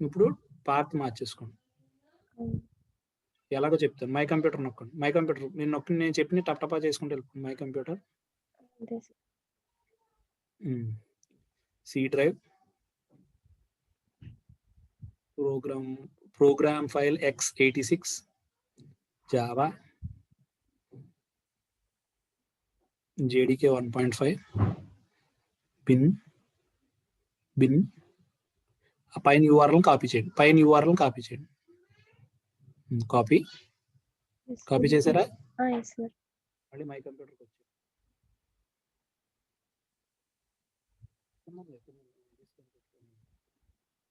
ఇప్పుడు పాత్ మార్చేసుకోండి. ఎలాగో చెప్తాను. మై కంప్యూటర్ నొక్కండి. మై కంప్యూటర్ నేను నొక్కి నేను చెప్పిన టపటపా చేసుకుంటూ వెళ్ళిపోండి. My computer. C drive, program file x86, Java, JDK 1.5, bin ఆ పైన URL కాపీ చేయండి. కాపీ చేశారా? మళ్ళీ మై కంప్యూటర్కి వచ్చి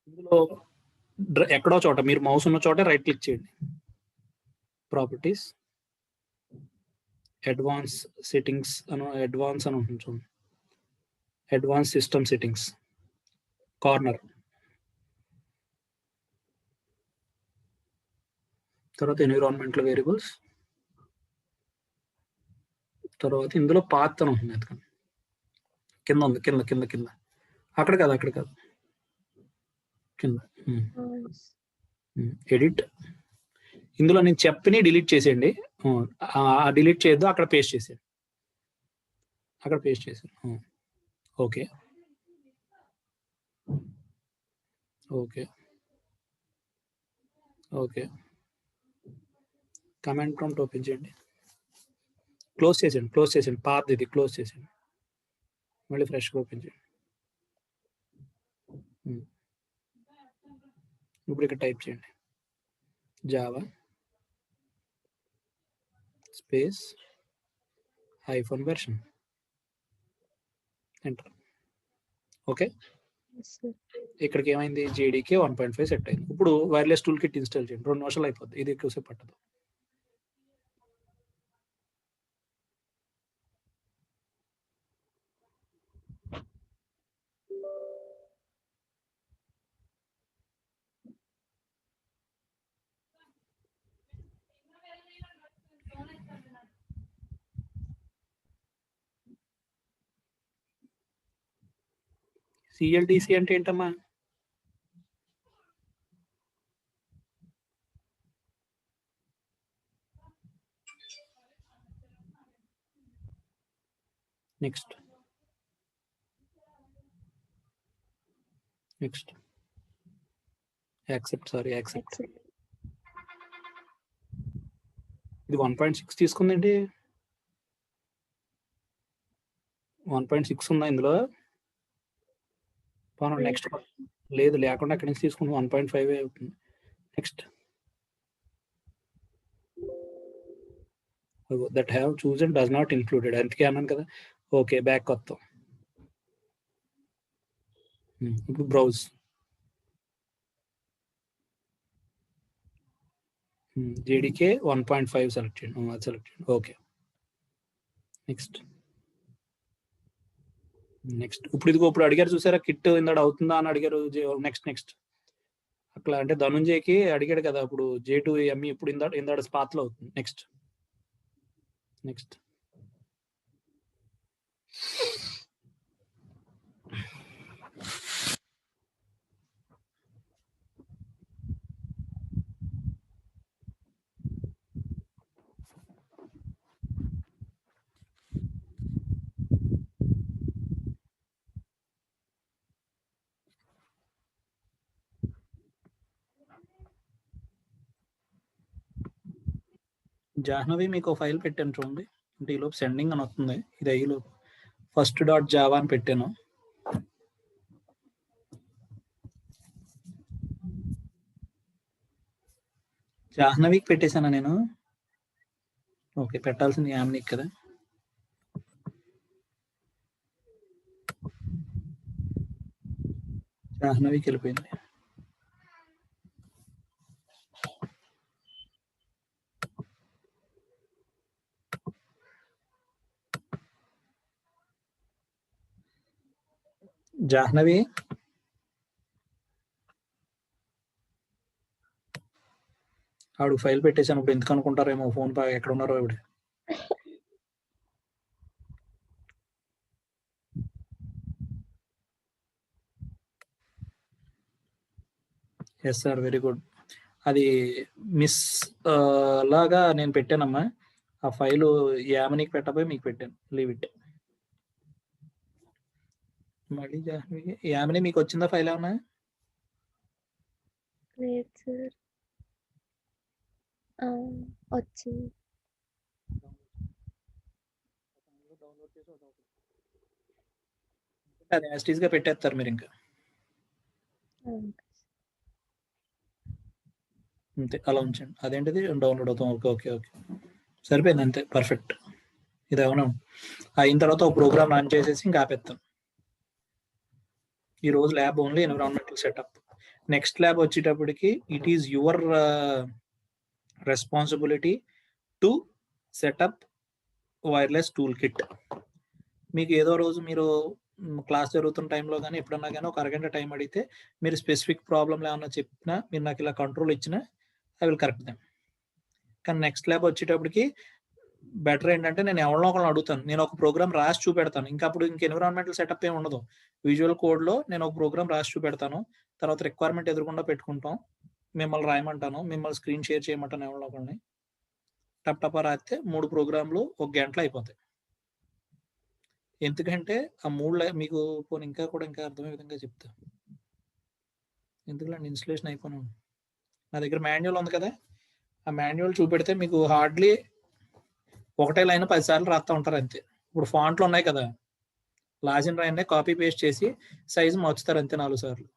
ఇందులో ఎక్కడో చోట మీరు మౌస్ ఉన్న చోట రైట్ క్లిక్ చేయండి. ప్రాపర్టీస్, అడ్వాన్స్ సెట్టింగ్స్ అడ్వాన్స్ అని ఉంటుంది చూడండి. Advance system settings corner. తర్వాత ఎన్విరాన్మెంటల్ వేరియబుల్స్. తర్వాత ఇందులో పాత్ అని ఉంటుంది. ఎందుకంటే కింద ఉంది, కింద అక్కడ కాదు కింద. ఎడిట్. ఇందులో నేను చెప్పని డిలీట్ చేసేయండి. డిలీట్ చేయొద్దు, అక్కడ పేస్ట్ చేసేయండి. ఓకే కమాండ్ ప్రాంప్ట్ ఓపెన్ చేయండి. క్లోజ్ చేసేయండి. పాత్ ఇది క్లోజ్ చేసేయండి. మళ్ళీ ఫ్రెష్గా ఓపెన్ చేయండి. ఇప్పుడు ఇక్కడ టైప్ చేయండి Java space -version. Enter. Okay, ఇక్కడికి ఏమైంది? JDK 1.5 సెట్ అయింది. ఇప్పుడు వైర్లెస్ టూల్ కిట్ ఇన్స్టాల్ చేయండి. 2 నిమిషాలు అయిపోద్ది. ఇది ఎక్కువసేపు పట్టదు. CLDC అంటే ఏంటమ్మా? Next accept. ఇది 1.6 తీసుకుందండి. 1.6 ఉందా ఇందులో? నెక్స్ట్ లేదు, లేకుండా అక్కడి నుంచి తీసుకుంటే 1.5 అవుతుంది. Next that have chosen does not included. అందుకే అన్నాను కదా. ఓకే, బ్యాక్ వస్తాం. ఇప్పుడు బ్రౌజ్. JDK 1.5 సెలెక్ట్ చేయండి. ఓకే, నెక్స్ట్ ఇప్పుడు అడిగారు చూసారా, కిట్ ఇందాడు అవుతుందా అని అడిగారు. నెక్స్ట్ అట్లా అంటే ధనుంజయకి అడిగాడు కదా, ఇప్పుడు J2ME ఇప్పుడు ఇందాడు స్పాత్ లో అవుతుంది. నెక్స్ట్ జాహ్నవి మీకు ఫైల్ పెట్టాను చూడండి. అంటే ఈలోపు సెండింగ్ అని వస్తుంది. ఇది అయ్యేలోపు first.java అని పెట్టాను. జాహ్నవికి పెట్టేశాను నేను. ఓకే, పెట్టాల్సింది యామ్నికి కదా. జాహ్నవికి వెళ్ళిపోయింది. జాహ్నవి ఆవిడ ఫైల్ పెట్టేశాను. ఇప్పుడు ఎందుకు అనుకుంటారేమో, ఫోన్ ఎక్కడ ఉన్నారో ఆవిడ. Yes sir, very good. అది మిస్ లాగా నేను పెట్టానమ్మా. ఆ ఫైల్ యామినికి పెట్టబోయి మీకు పెట్టాను. Leave it. మళ్ళీ యామిని మీకు వచ్చిందా ఫైల్ ఏమన్నా? లేదు సార్. వచ్చింది. అది యాస్టీస్ గా పెట్టేస్తారు మీరు ఇంకా. అంతే, అలా ఉంచండి. అదేంటిది డౌన్లోడ్ అవుతాం. ఓకే ఓకే ఓకే, సరిపోయింది అంతే, పర్ఫెక్ట్. ఇది అవునా అయిన తర్వాత ఒక ప్రోగ్రామ్ రన్ చేసేసి ఇంకా ఆపేస్తాం. ఈ రోజు lab only environmental setup. Next lab వచ్చేటప్పటికి it is your responsibility to set up wireless tool kit. మీకు ఏదో రోజు మీరు క్లాస్ జరుగుతున్న టైంలో కానీ ఎప్పుడన్నా కానీ ఒక అరగంట టైం అడిగితే మీరు స్పెసిఫిక్ ప్రాబ్లమ్ ఏమన్నా చెప్పినా, మీరు నాకు ఇలా కంట్రోల్ ఇచ్చినా ఐ విల్ కరెక్ట్ దెమ్. కానీ నెక్స్ట్ ల్యాబ్ వచ్చేటప్పటికి బెటర్ ఏంటంటే నేను ఎవరినో ఒకరిని అడుగుతాను, నేను ఒక ప్రోగ్రామ్ రాసి చూపెడతాను. ఇంకా అప్పుడు ఇంక ఎన్విరాన్మెంటల్ సెటప్ ఏమి ఉండదు. విజువల్ కోడ్లో నేను ఒక ప్రోగ్రామ్ రాసి చూపెడతాను, తర్వాత రిక్వైర్మెంట్ ఎదురుకుండా పెట్టుకుంటాం, మిమ్మల్ని రాయమంటాను, మిమ్మల్ని స్క్రీన్ షేర్ చేయమంటాను ఎవరినో ఒకరిని. టప్ టపా రాస్తే 3 ప్రోగ్రాంలు ఒక గంటలో అయిపోతాయి. ఎందుకంటే ఆ 3 మీకు పోనీ ఇంకా కూడా ఇంకా అర్థమయ్యే విధంగా చెప్తా. ఎందుకంటే ఇన్స్టలేషన్ అయిపోయినా నా దగ్గర మాన్యువల్ ఉంది కదా, ఆ మాన్యువల్ చూపెడితే మీకు హార్డ్లీ ఒకటే లైన్ 10 సార్లు రాస్తా ఉంటారు అంతే. ఇప్పుడు ఫాంట్లు ఉన్నాయి కదా, లాజిన్ రాయన్నే కాపీ పేస్ట్ చేసి సైజు మార్చుతారు అంతే 4 సార్లు.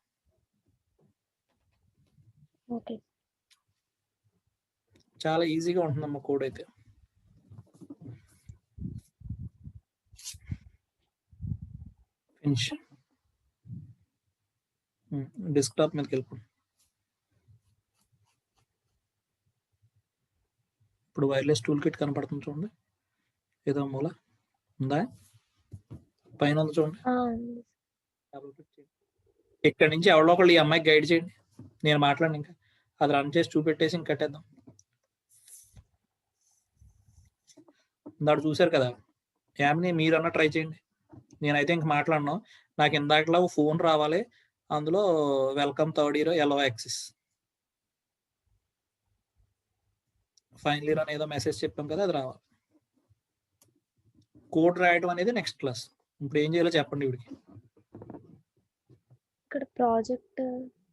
ఓకే. చాలా ఈజీగా ఉంటుందమ్మా కోడ్ అయితే. ఫినిష్. డెస్క్టాప్ మీదకి వెళ్ళిపోండి. ఇప్పుడు వైర్లెస్ టూల్ కిట్ కనపడుతుంది చూడండి, ఏదో మూల ఉందా, పైన ఉంది చూడండి. ఇక్కడ నుంచి ఎవరో ఒకళ్ళు ఈ అమ్మాయికి గైడ్ చేయండి, నేను మాట్లాడిన ఇంకా అది రన్ చేసి చూపెట్టేసి ఇంక కట్టేద్దాం. దాడు చూసారు కదా, యామ్ని మీరన్నా ట్రై చేయండి. నేనైతే ఇంక మాట్లాడను, నాకు ఇందాకలా ఫోన్ రావాలి, అందులో welcome third year yellow axis final year అని ఏదో మెసేజ్ చెప్పాం కదా, అది రావాలి. కోడ్ రాయడం అనేది నెక్స్ట్ క్లాస్. ఇప్పుడు ఏం చేయాలో చెప్పండి వీడికి. ఇక్కడ ప్రాజెక్ట్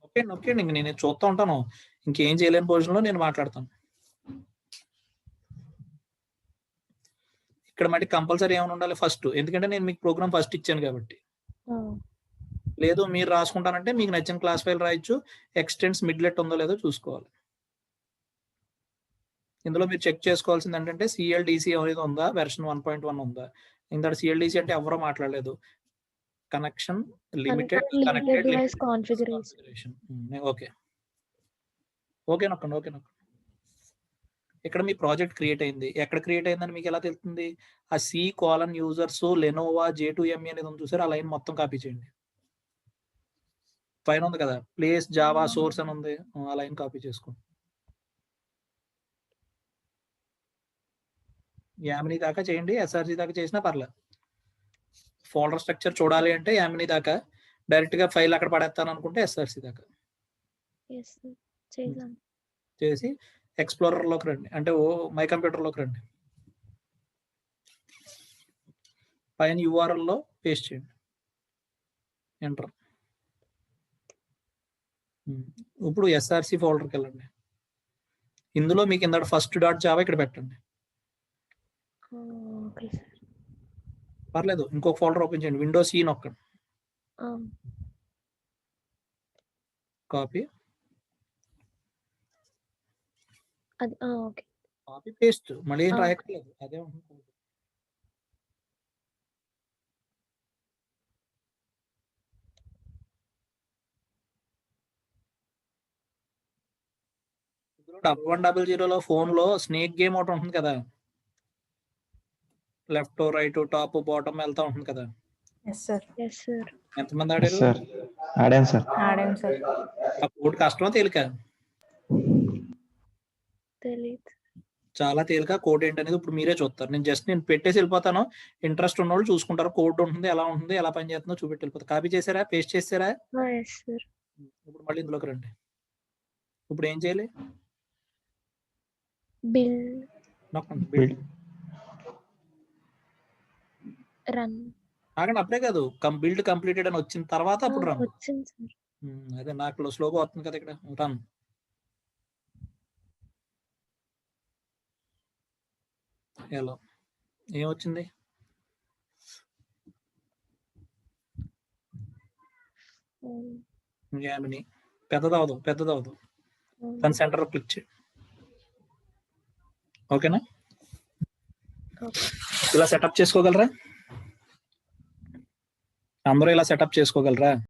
ఓకే ఓకే, ఇంక నేను చూస్తూ ఉంటాను, ఇంకేం చేయలేని పొజిషన్లో నేను మాట్లాడతాను. ఇక్కడ మళ్ళీ కంపల్సరీ ఏమైనా ఉండాలి ఫస్ట్, ఎందుకంటే నేను మీకు ప్రోగ్రామ్ ఫస్ట్ ఇచ్చాను కాబట్టి. లేదు మీరు రాసుకుంటానంటే మీకు నచ్చిన క్లాస్ ఫైల్ రాయొచ్చు, ఎక్స్టెండ్స్ మిడ్లెట్ ఉందో లేదో చూసుకోవాలి. ఇందులో మీరు చెక్ చేసుకోవాల్సింది ఏంటంటే సిఎల్డిసి అనేది ఉందా, వెర్షన్ 1.1 ఉందా. ఇంత సిఎల్డిసి అంటే ఎవరో మాట్లాడలేదు, connection limited connected device configuration. Okay okay నొక్కండి, ఓకే నొక్కండి. ఇక్కడ మీ ప్రాజెక్ట్ క్రియేట్ అయింది, ఎక్కడ క్రియేట్ అయిందని మీకు ఎలా తెలుస్తుంది? ఆ C:users లెనోవా J2ME అనేది ఉంది చూసారు, ఆ లైన్ మొత్తం కాపీ చేయండి. పైన ఉంది కదా ప్లేస్ జావా సోర్స్ అని ఉంది, ఆ లైన్ కాపీ చేసుకోండి. యామిని దాకా చేయండి, SRC దాకా చేసినా పర్లేదు. ఫోల్డర్ స్ట్రక్చర్ చూడాలి అంటే యామిని దాకా, డైరెక్ట్ గా ఫైల్ అక్కడ పడేస్తాను అనుకుంటే SRC దాకా చేసి ఎక్స్ప్లోరర్ లోకి రండి, అంటే మై కంప్యూటర్ లోకి రండి. పైన URL లో పేస్ట్ చేయండి, ఎంటర్. ఇప్పుడు SRC ఫోల్డర్కి వెళ్ళండి. ఇందులో మీకు ఇందాక ఫస్ట్ డాట్ జావా ఇక్కడ పెట్టండి. పర్లేదు, ఇంకొక ఫోల్డర్ ఓపెన్ చేయండి, విండోస్ C నొక్కండి, కాపీ కాపీ పేస్ట్, మళ్ళీ ఏం రాయక్కర్లేదు, అదే ఉంటుంది. ఇందులో 1100లో ఫోన్ లో స్నేక్ గేమ్ ఒకటి ఉంటుంది కదా, లెఫ్ట్ రైట్ టాప్ బాటమ్ వెళ్తా ఉంటుంది కదా. ఎంతమంది ఆడారు? ఆ కోడ్ కష్టమా తేలిక? చాలా తేలిక. కోడ్ ఏంటనేది ఇప్పుడు మీరే చూస్తారు, నేను పెట్టేసి వెళ్ళిపోతాను. ఇంట్రెస్ట్ ఉన్న వాళ్ళు చూసుకుంటారు, కోడ్ ఉంటుంది ఎలా ఉంటుంది, ఎలా పని చేస్తుందో చూపెట్టి వెళ్ళిపోతారు. కాపీ చేశారా, పేస్ట్ చేశారా? ఇప్పుడు మళ్ళీ ఇందులోకి రండి. ఇప్పుడు ఏం చేయాలి? బిల్డ్ నొక్కండి బిల్డ్. రన్ ఆగండి, అప్పుడే కాదు, బిల్డ్ కంప్లీటెడ్ అని వచ్చిన తర్వాత అప్పుడు రన్. వచ్చింది సార్. అదే నాకు స్లోగా వస్తుంది కదా ఇక్కడ. రన్. హలో, ఏమొచ్చింది? యామిని పెద్దదవదు. దాని సెంటర్ క్లిక్ చేయి. ఓకేనా? ఇలా సెటప్ చేసుకోగలరా? అందరూ ఇలా సెటప్ చేసుకోగలరా?